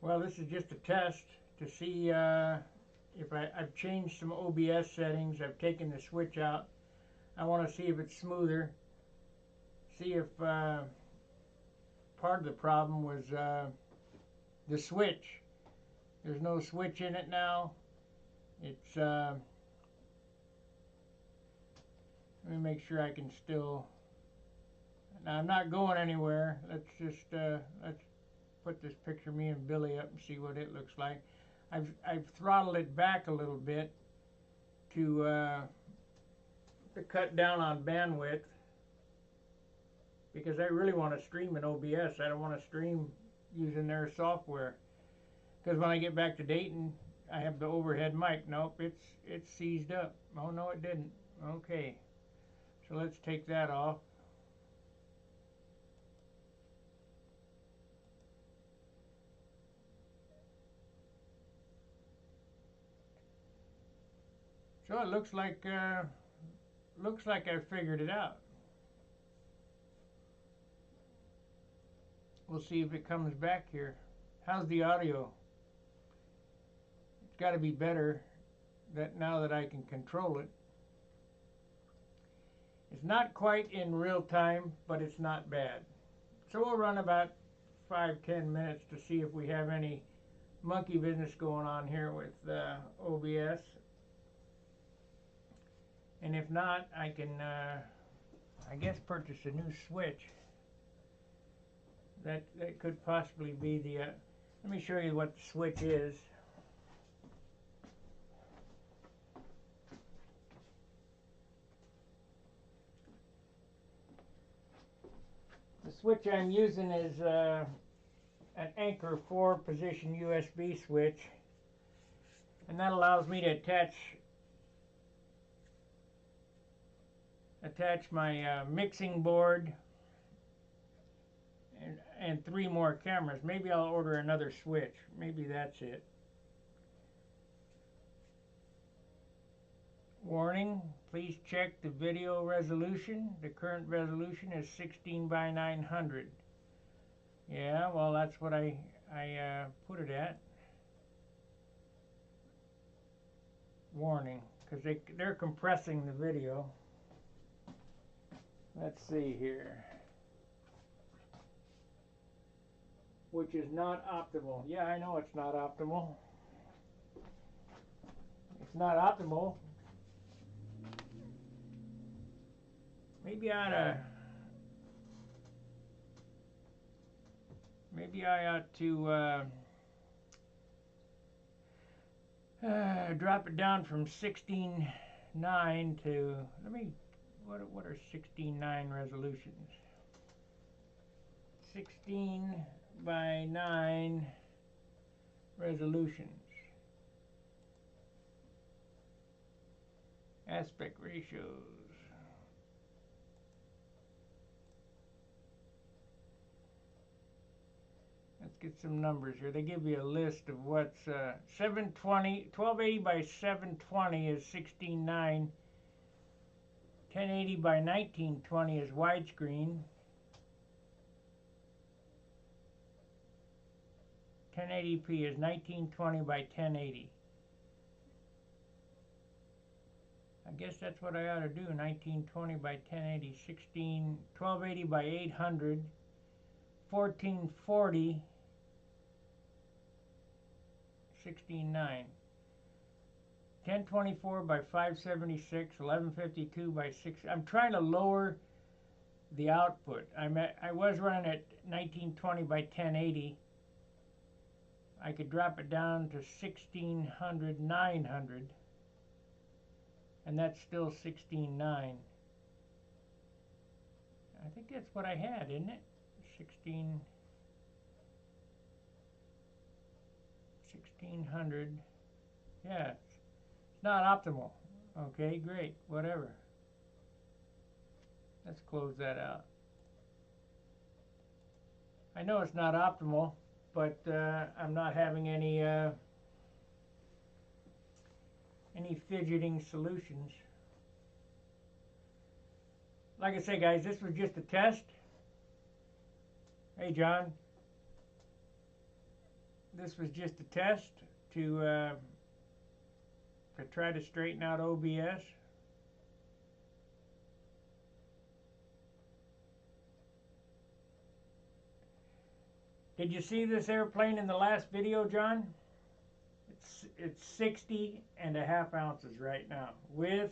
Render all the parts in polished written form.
Well, this is just a test to see if I've changed some OBS settings. I've taken the switch out. I want to see if it's smoother. See if part of the problem was the switch. There's no switch in it now. It's let me make sure I can still. Now I'm not going anywhere. Let's just let's put this picture of me and Billy up and see what it looks like. I've throttled it back a little bit to cut down on bandwidth because I really want to stream in OBS. I don't want to stream using their software because when I get back to Dayton, I have the overhead mic. Nope, it's seized up. Oh no, it didn't. Okay, so let's take that off. So it looks like I figured it out. We'll see if it comes back here. How's the audio? It's got to be better now that I can control it. It's not quite in real time, but it's not bad. So we'll run about 5-10 minutes to see if we have any monkey business going on here with OBS. And if not, I can, I guess, purchase a new switch. That could possibly be the. Let me show you what the switch is. The switch I'm using is an Anchor 4 position USB switch, and that allows me to attach my mixing board and 3 more cameras. Maybe I'll order another switch. Maybe that's it. Warning, please check the video resolution. The current resolution is 16 by 900. Yeah, well, that's what I put it at. Warning, because they're compressing the video. Let's see here. Which is not optimal. Yeah, I know it's not optimal. It's not optimal. Maybe I ought to drop it down from 16:9 to, what are 16:9 resolutions? 16 by 9 resolutions. Aspect ratios. Let's get some numbers here. They give you a list of what's 720, 1280 by 720 is 16:9. 1080 by 1920 is widescreen. 1080p is 1920 by 1080. I guess that's what I ought to do, 1920 by 1080, 1280 by 800, 1440, 16:9. 1024 by 576, 1152 by 6. I'm trying to lower the output. I was running at 1920 by 1080. I could drop it down to 1600, 900, and that's still 16:9. I think that's what I had, isn't it? 1600. Yeah, it's not optimal. Okay, great, whatever. Let's close that out. I know it's not optimal, but I'm not having any fidgeting solutions. Like I say, guys, this was just a test. Hey, John. this was just a test to try to straighten out OBS. Did you see this airplane in the last video, John? It's 60.5 ounces right now with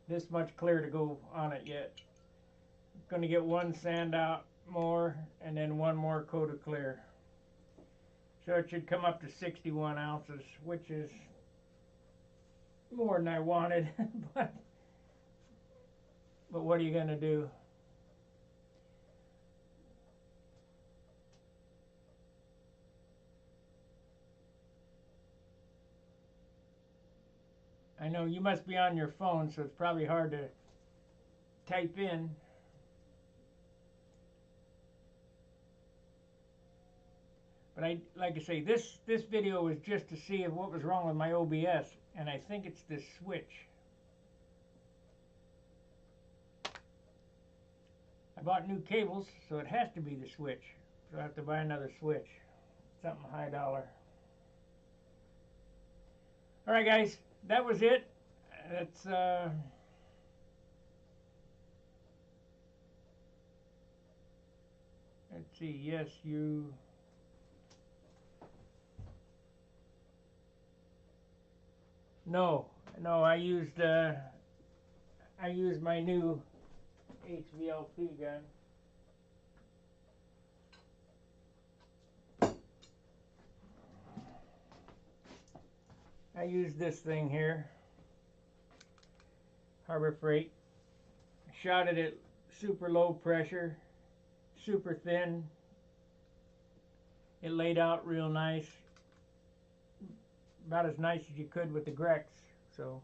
this much clear to go on it yet. I'm going to get one sand out more and then one more coat of clear. So it should come up to 61 ounces, which is more than I wanted. but what are you going to do? I know you must be on your phone, so it's probably hard to type in. But like I say, this video was just to see what was wrong with my OBS, and I think it's this switch. I bought new cables, so it has to be the switch. So I have to buy another switch. Something high dollar. All right, guys. That was it. That's let's see. Yes, you. No. I used my new HVLP gun. I used this thing here, Harbor Freight. Shot it at super low pressure, super thin. It laid out real nice, about as nice as you could with the Grex. So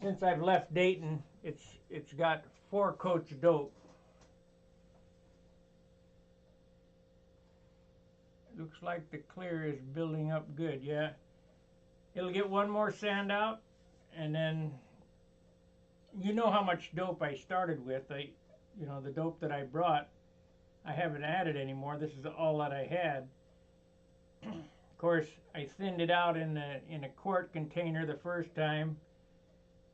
since I've left Dayton, it's got 4 coats of dope. Looks like the clear is building up good, yeah. It'll get one more sand out, and then you know how much dope I started with. The dope that I brought, I haven't added anymore. This is all that I had. Of course, I thinned it out in a quart container the first time,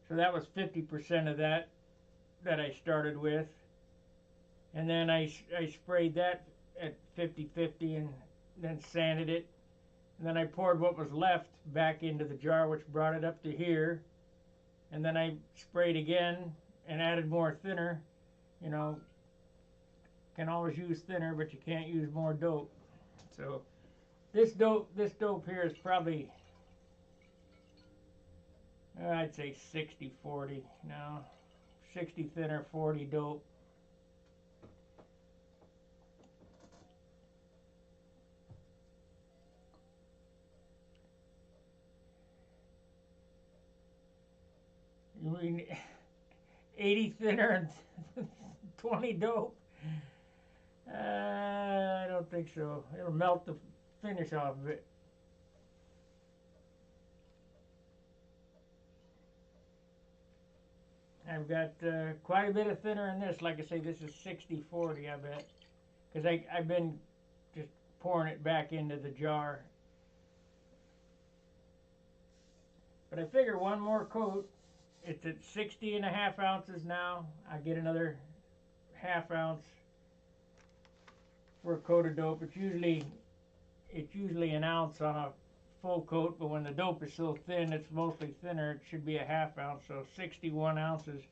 so that was 50% of that I started with, and then I sprayed that at 50-50 and then sanded it, and then I poured what was left back into the jar, which brought it up to here, and then I sprayed again and added more thinner. Can always use thinner, but you can't use more dope. So this dope here is probably, I'd say 60-40 now. 60 thinner, 40 dope. You mean 80 thinner and 20 dope? I don't think so. It'll melt the finish off of it. I've got quite a bit of thinner in this. Like I say, this is 60-40, I bet. Because I've been just pouring it back into the jar. But I figure one more coat. It's at 60.5 ounces now. I get another ½ ounce for a coat of dope. It's usually an ounce on a full coat, but when the dope is so thin, it's mostly thinner. It should be a ½ ounce, so 61 ounces.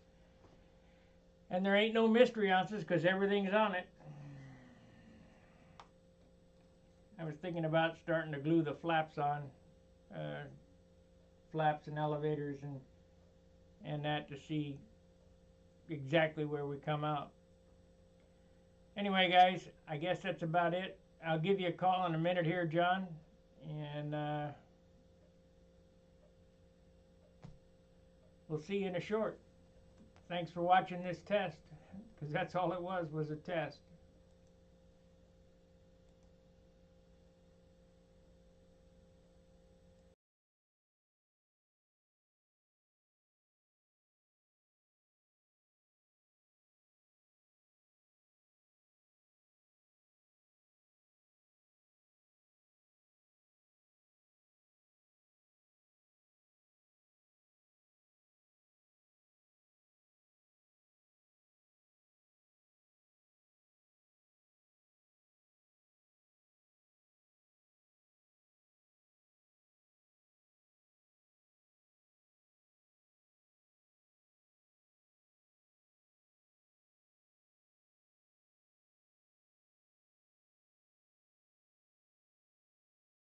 And there ain't no mystery ounces because everything's on it. I was thinking about starting to glue the flaps on, flaps and elevators and that to see exactly where we come out. Anyway, guys, I guess that's about it. I'll give you a call in a minute here, John, and we'll see you in a short. Thanks for watching this test, because that's all it was a test.